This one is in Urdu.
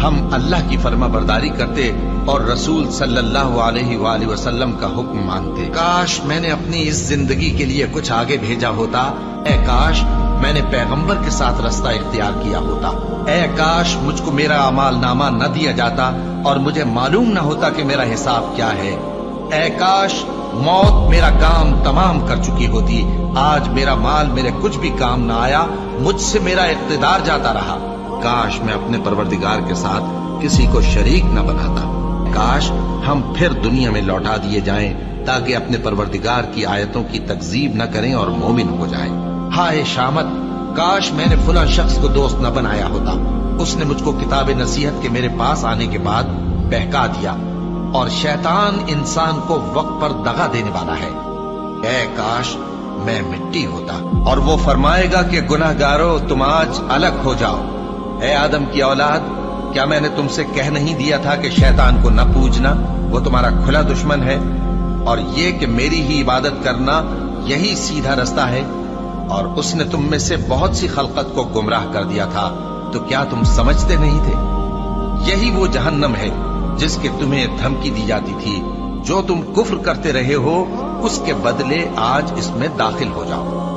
ہم اللہ کی فرما برداری کرتے اور رسول صلی اللہ علیہ وآلہ وسلم کا حکم مانتے۔ کاش میں نے اپنی اس زندگی کے لیے کچھ آگے بھیجا ہوتا، اے کاش میں نے پیغمبر کے ساتھ رستہ اختیار کیا ہوتا، اے کاش مجھ کو میرا اعمال نامہ نہ دیا جاتا اور مجھے معلوم نہ ہوتا کہ میرا حساب کیا ہے، اے کاش موت میرا کام تمام کر چکی ہوتی، آج میرا مال میرے کچھ بھی کام نہ آیا، مجھ سے میرا اقتدار جاتا رہا، کاش میں اپنے پروردگار کے ساتھ کسی کو شریک نہ بناتا، کاش ہم پھر دنیا میں لوٹا دیے جائیں تاکہ اپنے پروردگار کی آیتوں کی تکذیب نہ کریں اور مومن ہو جائیں۔ ہائے شامت، کاش میں نے فلاں شخص کو دوست نہ بنایا ہوتا، اس نے مجھ کو کتاب نصیحت کے میرے پاس آنے کے بعد بہکا دیا، اور شیطان انسان کو وقت پر دغا دینے والا ہے، اے کاش میں مٹی ہوتا۔ اور وہ فرمائے گا کہ گناہ گارو تم آج الگ ہو جاؤ، اے آدم کی اولاد، کیا میں نے تم سے کہہ نہیں دیا تھا کہ شیطان کو نہ پوجنا، وہ تمہارا کھلا دشمن ہے، اور یہ کہ میری ہی عبادت کرنا یہی سیدھا رستہ ہے، اور اس نے تم میں سے بہت سی خلقت کو گمراہ کر دیا تھا، تو کیا تم سمجھتے نہیں تھے؟ یہی وہ جہنم ہے جس کے تمہیں دھمکی دی جاتی تھی، جو تم کفر کرتے رہے ہو اس کے بدلے آج اس میں داخل ہو جاؤ۔